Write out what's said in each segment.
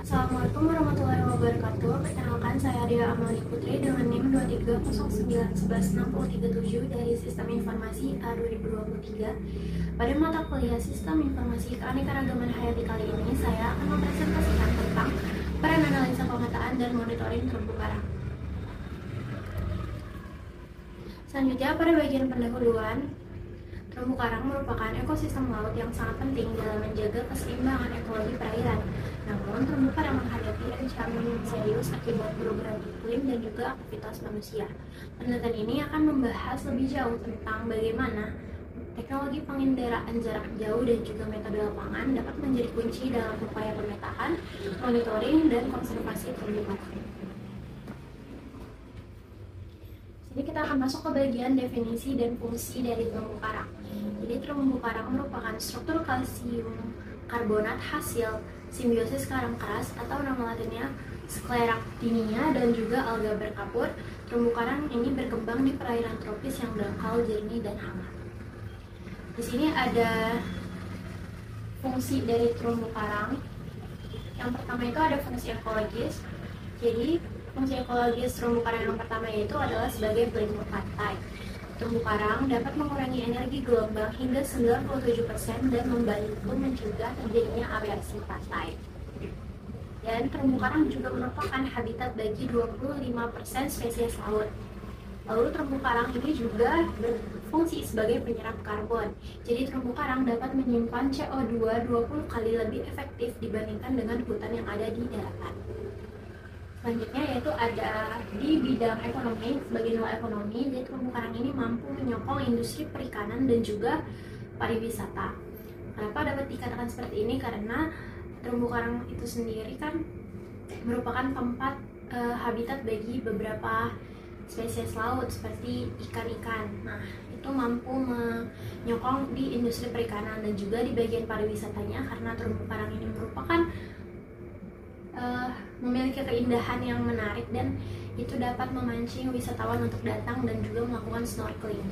Assalamualaikum warahmatullahi wabarakatuh. Perkenalkan, saya Dea Amalia Putri dengan NIM 2309116037 dari Sistem Informasi A 2023. Pada mata kuliah Sistem Informasi Keanekaragaman Hayati kali ini, saya akan mempresentasikan tentang peran analisa pemetaan dan monitoring terumbu karang. Selanjutnya, pada bagian pendahuluan, terumbu karang merupakan ekosistem laut yang sangat penting dalam menjaga keseimbangan ekologi perairan. Namun, terumbu karang menghadapi ancaman serius akibat perubahan iklim dan juga aktivitas manusia. Penelitian ini akan membahas lebih jauh tentang bagaimana teknologi penginderaan jarak jauh dan juga metode lapangan dapat menjadi kunci dalam upaya pemetaan, monitoring, dan konservasi terumbu karang. Jadi kita akan masuk ke bagian definisi dan fungsi dari terumbu karang. Jadi terumbu karang merupakan struktur kalsium karbonat hasil simbiosis karang keras atau nama latinnya Scleractinia dan juga alga berkapur. Terumbu karang ini berkembang di perairan tropis yang dangkal, jernih, dan hangat. Di sini ada fungsi dari terumbu karang. Yang pertama itu ada fungsi ekologis. Jadi fungsi ekologis terumbu karang yang pertama yaitu adalah sebagai pelindung pantai. Terumbu karang dapat mengurangi energi gelombang hingga 97% dan membantu mencegah terjadinya abrasi pantai. Dan terumbu karang juga merupakan habitat bagi 25% spesies laut. Lalu terumbu karang ini juga berfungsi sebagai penyerap karbon. Jadi terumbu karang dapat menyimpan CO2 20 kali lebih efektif dibandingkan dengan hutan yang ada di daratan. Selanjutnya yaitu ada di bidang ekonomi, sebagai nilai ekonomi, jadi terumbu karang ini mampu menyokong industri perikanan dan juga pariwisata. Kenapa dapat dikatakan seperti ini? Karena terumbu karang itu sendiri kan merupakan tempat habitat bagi beberapa spesies laut seperti ikan-ikan. Nah, itu mampu menyokong di industri perikanan dan juga di bagian pariwisatanya karena terumbu karang ini merupakan memiliki keindahan yang menarik dan itu dapat memancing wisatawan untuk datang dan juga melakukan snorkeling.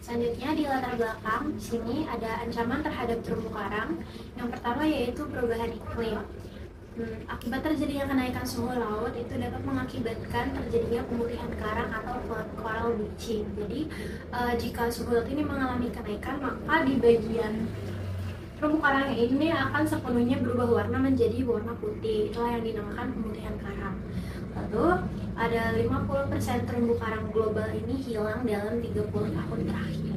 Selanjutnya di latar belakang sini ada ancaman terhadap terumbu karang. Yang pertama yaitu perubahan iklim. Akibat terjadinya kenaikan suhu laut itu dapat mengakibatkan terjadinya pemutihan karang atau coral bleaching. Jadi jika suhu laut ini mengalami kenaikan, maka di bagian terumbu karang ini akan sepenuhnya berubah warna menjadi warna putih. Itulah yang dinamakan pemutihan karang. Lalu ada 50% terumbu karang global ini hilang dalam 30 tahun terakhir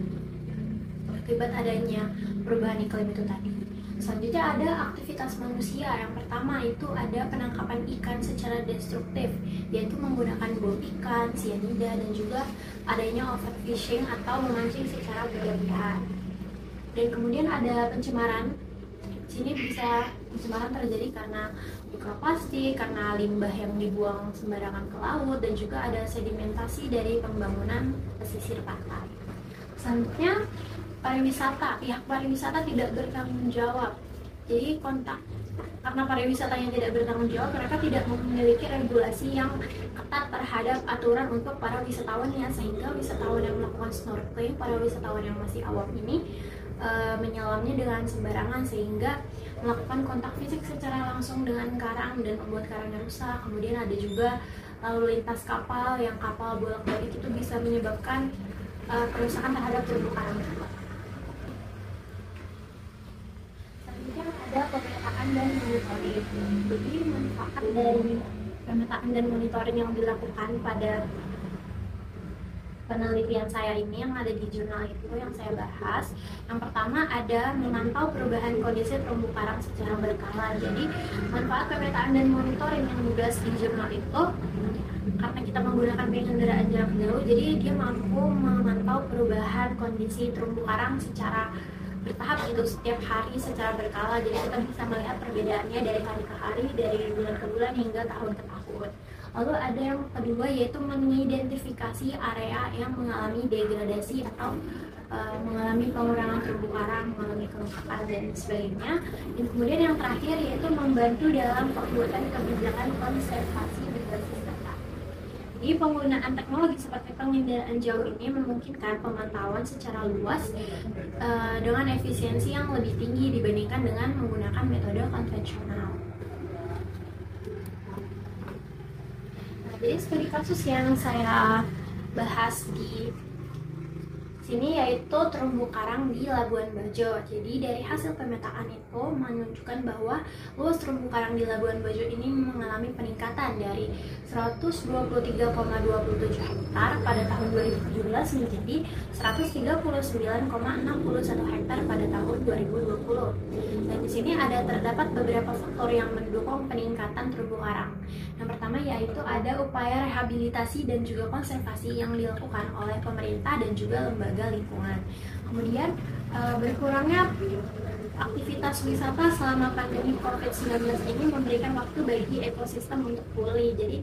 akibat adanya perubahan iklim itu tadi. Selanjutnya ada aktivitas manusia. Yang pertama itu ada penangkapan ikan secara destruktif, yaitu menggunakan bom ikan, sianida, dan juga adanya overfishing atau memancing secara berlebihan. Dan kemudian ada pencemaran. Sini bisa pencemaran terjadi karena mikroplastik, karena limbah yang dibuang sembarangan ke laut, dan juga ada sedimentasi dari pembangunan pesisir pantai. Selanjutnya pariwisata. Pihak pariwisata tidak bertanggung jawab. Jadi karena pariwisatanya tidak bertanggung jawab, mereka tidak memiliki regulasi yang ketat terhadap aturan untuk para wisatawannya, sehingga wisatawan yang melakukan snorkeling, para wisatawan yang masih awam ini menyelamnya dengan sembarangan sehingga melakukan kontak fisik secara langsung dengan karang dan membuat karangnya rusak. Kemudian ada juga lalu lintas kapal, yang kapal bolak-balik itu bisa menyebabkan kerusakan terhadap terumbu karang juga. Selanjutnya ada pemetaan dan monitoring. Jadi manfaat dari pemetaan dan monitoring yang dilakukan pada penelitian saya ini yang ada di jurnal itu yang saya bahas. Yang pertama ada memantau perubahan kondisi terumbu karang secara berkala. Jadi manfaat pemetaan dan monitoring yang dibahas di jurnal itu karena kita menggunakan penginderaan jarak jauh, jadi dia mampu memantau perubahan kondisi terumbu karang secara bertahap gitu, setiap hari secara berkala. Jadi kita bisa melihat perbedaannya dari hari ke hari, dari bulan ke bulan hingga tahun ke tahun. Lalu ada yang kedua yaitu mengidentifikasi area yang mengalami degradasi atau mengalami pengurangan terumbu karang, mengalami kerusakan dan sebagainya. Dan kemudian yang terakhir yaitu membantu dalam pembuatan kebijakan konservasi berbasis data. Jadi penggunaan teknologi seperti penginderaan jauh ini memungkinkan pemantauan secara luas dengan efisiensi yang lebih tinggi dibandingkan dengan menggunakan metode konvensional. Nah, jadi studi kasus yang saya bahas di sini yaitu terumbu karang di Labuan Bajo. Jadi dari hasil pemetaan itu menunjukkan bahwa luas terumbu karang di Labuan Bajo ini mengalami peningkatan dari 123,27 hektar pada tahun 2017 menjadi 139,61 hektar pada tahun 2020. Dan di sini terdapat beberapa faktor yang mendukung peningkatan terumbu karang. Yang pertama yaitu ada upaya rehabilitasi dan juga konservasi yang dilakukan oleh pemerintah dan juga lembaga lingkungan. Kemudian berkurangnya aktivitas wisata selama pandemi COVID-19 ini memberikan waktu bagi ekosistem untuk pulih. Jadi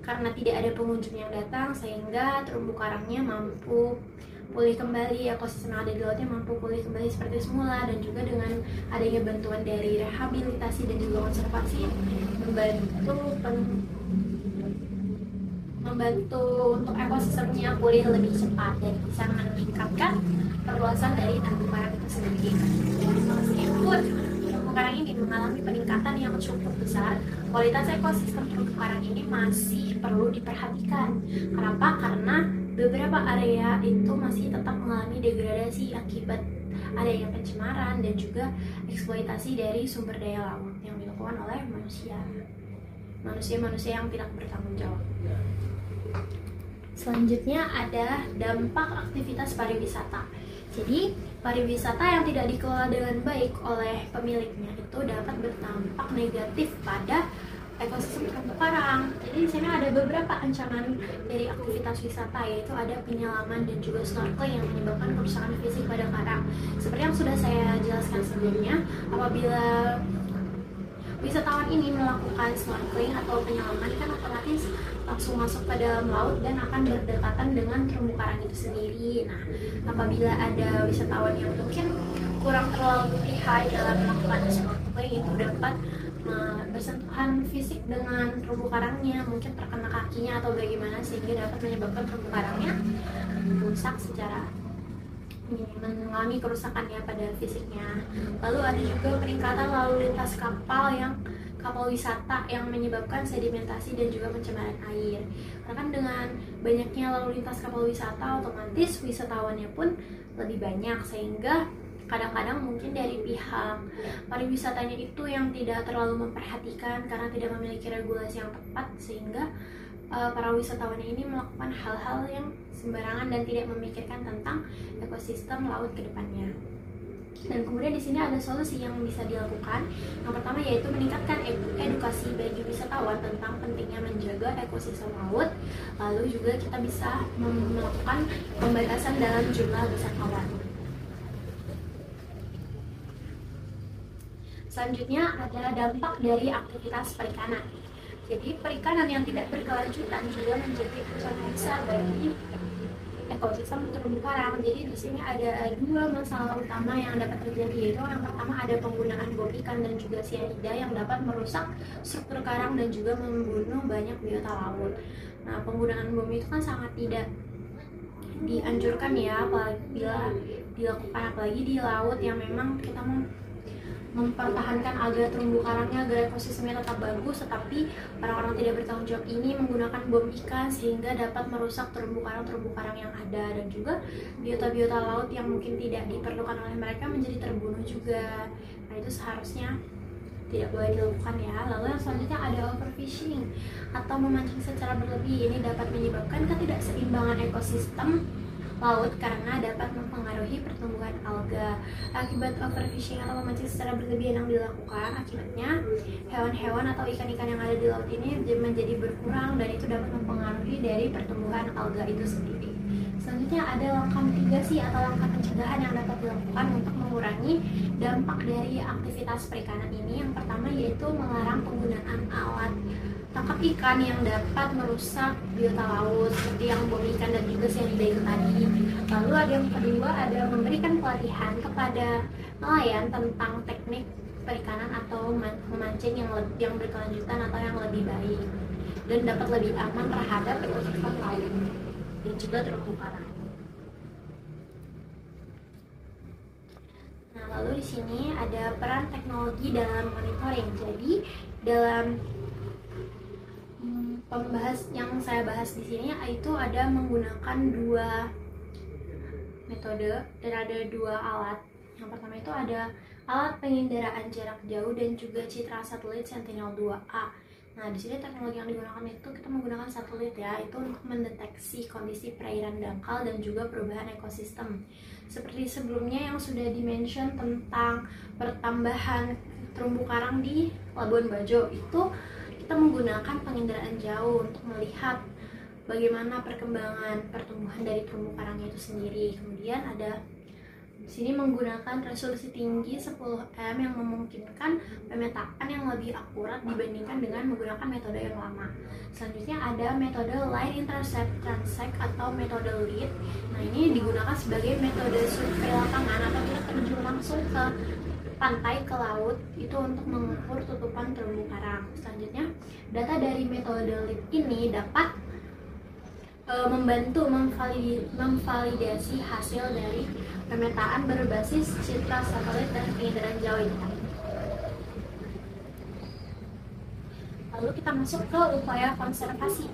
karena tidak ada pengunjung yang datang sehingga terumbu karangnya mampu pulih kembali, ekosistem yang ada di lautnya mampu pulih kembali seperti semula, dan juga dengan adanya bantuan dari rehabilitasi dan juga konservasi membantu untuk ekosistemnya pulih lebih cepat dan bisa meningkatkan perluasan dari terumbu karang itu sendiri. Meskipun terumbu karang ini mengalami peningkatan yang cukup besar, kualitas ekosistem terumbu karang ini masih perlu diperhatikan. Kenapa? Karena beberapa area itu masih tetap mengalami degradasi akibat adanya pencemaran dan juga eksploitasi dari sumber daya laut yang dilakukan oleh manusia yang tidak bertanggung jawab. Selanjutnya ada dampak aktivitas pariwisata. Jadi pariwisata yang tidak dikelola dengan baik oleh pemiliknya itu dapat berdampak negatif pada ekosistem terumbu karang. Jadi di sini ada beberapa ancaman dari aktivitas wisata, yaitu ada penyelaman dan juga snorkeling yang menyebabkan kerusakan fisik pada karang. Seperti yang sudah saya jelaskan sebelumnya, apabila wisatawan ini melakukan snorkeling atau penyelaman kan otomatis langsung masuk ke dalam laut dan akan berdekatan dengan terumbu karang itu sendiri. Nah, apabila ada wisatawan yang mungkin kurang terlalu lihai dalam melakukan snorkeling, itu dapat bersentuhan fisik dengan terumbu karangnya, mungkin terkena kakinya atau bagaimana, sehingga dapat menyebabkan terumbu karangnya rusak secara mengalami kerusakannya pada fisiknya. Lalu ada juga peningkatan lalu lintas kapal wisata yang menyebabkan sedimentasi dan juga pencemaran air. Karena kan dengan banyaknya lalu lintas kapal wisata, otomatis wisatawannya pun lebih banyak, sehingga kadang-kadang mungkin dari pihak pariwisatanya itu yang tidak terlalu memperhatikan karena tidak memiliki regulasi yang tepat, sehingga para wisatawan ini melakukan hal-hal yang sembarangan dan tidak memikirkan tentang ekosistem laut ke depannya. Dan kemudian di sini ada solusi yang bisa dilakukan. Yang pertama yaitu meningkatkan edukasi bagi wisatawan tentang pentingnya menjaga ekosistem laut. Lalu juga kita bisa melakukan pembatasan dalam jumlah wisatawan. Selanjutnya ada dampak dari aktivitas perikanan. Jadi perikanan yang tidak berkelanjutan juga menjadi ancaman besar bagi ekosistem terumbu karang. Jadi di sini ada dua masalah utama yang dapat terjadi, yaitu yang pertama ada penggunaan bom ikan dan juga sianida yang dapat merusak struktur karang dan juga membunuh banyak biota laut. Nah, penggunaan bom itu kan sangat tidak dianjurkan ya, apabila dilakukan apalagi di laut yang memang kita mempertahankan agar terumbu karangnya, agar ekosistemnya tetap bagus, tetapi orang-orang tidak bertanggung jawab ini menggunakan bom ikan sehingga dapat merusak terumbu karang yang ada, dan juga biota-biota laut yang mungkin tidak diperlukan oleh mereka menjadi terbunuh juga. Nah, itu seharusnya tidak boleh dilakukan ya. Lalu yang selanjutnya ada overfishing atau memancing secara berlebih. Ini dapat menyebabkan ketidakseimbangan ekosistem laut karena dapat mempengaruhi pertumbuhan alga. Akibat overfishing atau memancing secara berlebihan yang dilakukan, akibatnya hewan-hewan atau ikan-ikan yang ada di laut ini menjadi berkurang, dan itu dapat mempengaruhi dari pertumbuhan alga itu sendiri. Selanjutnya ada langkah mitigasi atau langkah pencegahan yang dapat dilakukan untuk mengurangi dampak dari aktivitas perikanan ini. Yang pertama yaitu melarang penggunaan alat tangkap ikan yang dapat merusak biota laut seperti yang bom ikan dan juga cyanida itu tadi. Lalu ada yang kedua, ada memberikan pelatihan kepada nelayan tentang teknik perikanan atau memancing yang berkelanjutan atau yang lebih baik. dan dapat lebih aman terhadap ekosistem laut dan juga terumbu karang. Nah, lalu di sini ada peran teknologi dalam monitoring. Jadi dalam pembahas yang saya bahas di sini itu ada menggunakan dua metode dan ada dua alat. Yang pertama itu ada alat penginderaan jarak jauh dan juga citra satelit Sentinel-2A. Nah, di sini teknologi yang digunakan itu kita menggunakan satelit ya, itu untuk mendeteksi kondisi perairan dangkal dan juga perubahan ekosistem. Seperti sebelumnya yang sudah dimention tentang pertambahan terumbu karang di Labuan Bajo, itu kita menggunakan penginderaan jauh untuk melihat bagaimana perkembangan pertumbuhan dari terumbu karangnya itu sendiri. Kemudian ada di sini menggunakan resolusi tinggi 10M yang memungkinkan pemetaan yang lebih akurat dibandingkan dengan menggunakan metode yang lama. Selanjutnya ada metode Line Intercept Transect atau metode LIT. Nah, ini digunakan sebagai metode survei lapangan atau kita terjun langsung ke pantai, ke laut, itu untuk mengukur tutupan terumbu karang. Selanjutnya, data dari metode LIT ini dapat membantu memvalidasi hasil dari pemetaan berbasis citra satelit dan penginderaan jauh ini. Lalu kita masuk ke upaya konservasi.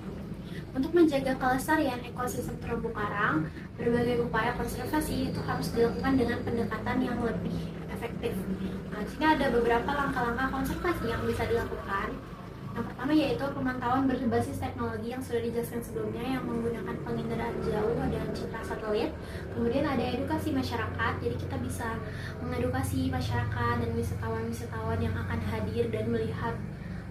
Untuk menjaga kelestarian ekosistem terumbu karang, berbagai upaya konservasi itu harus dilakukan dengan pendekatan yang lebih efektif. Nah, di sini ada beberapa langkah-langkah konservasi yang bisa dilakukan. Yang pertama yaitu pemantauan berbasis teknologi yang sudah dijelaskan sebelumnya yang menggunakan penginderaan jauh dan citra satelit. Kemudian ada edukasi masyarakat, jadi kita bisa mengedukasi masyarakat dan wisatawan-wisatawan yang akan hadir dan melihat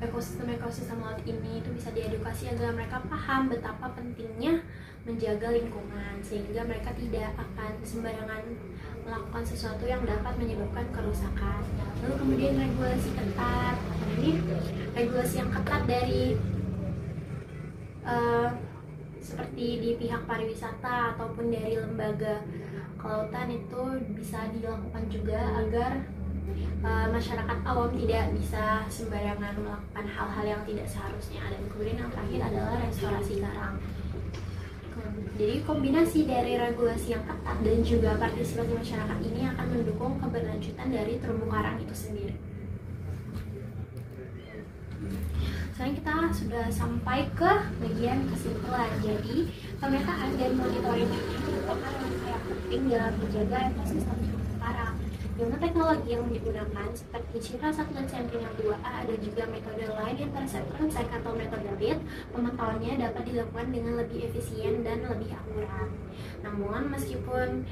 ekosistem laut ini, itu bisa diedukasi agar mereka paham betapa pentingnya menjaga lingkungan sehingga mereka tidak akan sembarangan melakukan sesuatu yang dapat menyebabkan kerusakan. Lalu kemudian regulasi ketat. Nah, ini regulasi yang ketat dari seperti di pihak pariwisata ataupun dari lembaga kelautan itu bisa dilakukan juga agar masyarakat awam tidak bisa sembarangan melakukan hal-hal yang tidak seharusnya. Dan kemudian yang terakhir adalah restorasi karang. Jadi kombinasi dari regulasi yang ketat dan juga partisipasi masyarakat ini akan mendukung keberlanjutan dari terumbu karang itu sendiri. Sekarang kita sudah sampai ke bagian kesimpulan. Jadi pemetaan dan monitoring ini merupakan langkah yang penting dalam menjaga ekosistem terumbu karang. Dengan teknologi yang digunakan seperti citra satelit Sentinel-2A dan juga metode Line Intercept Transect atau metode LIT, pemantauannya dapat dilakukan dengan lebih efisien dan lebih akurat. Namun meskipun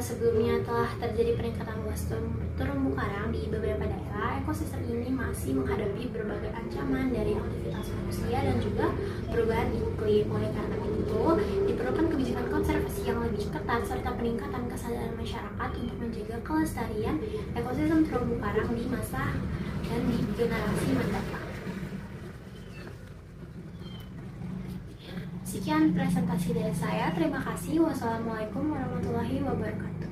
sebelumnya telah terjadi peningkatan luas terumbu karang di beberapa daerah, ekosistem ini masih menghadapi berbagai ancaman dari aktivitas manusia dan juga perubahan iklim. Oleh karena itu, diperlukan kebijakan konservasi yang lebih ketat serta peningkatan kesadaran masyarakat untuk menjaga kelestarian ekosistem terumbu karang di masa dan di generasi mendatang. Sekian presentasi dari saya. Terima kasih. Wassalamualaikum warahmatullahi wabarakatuh.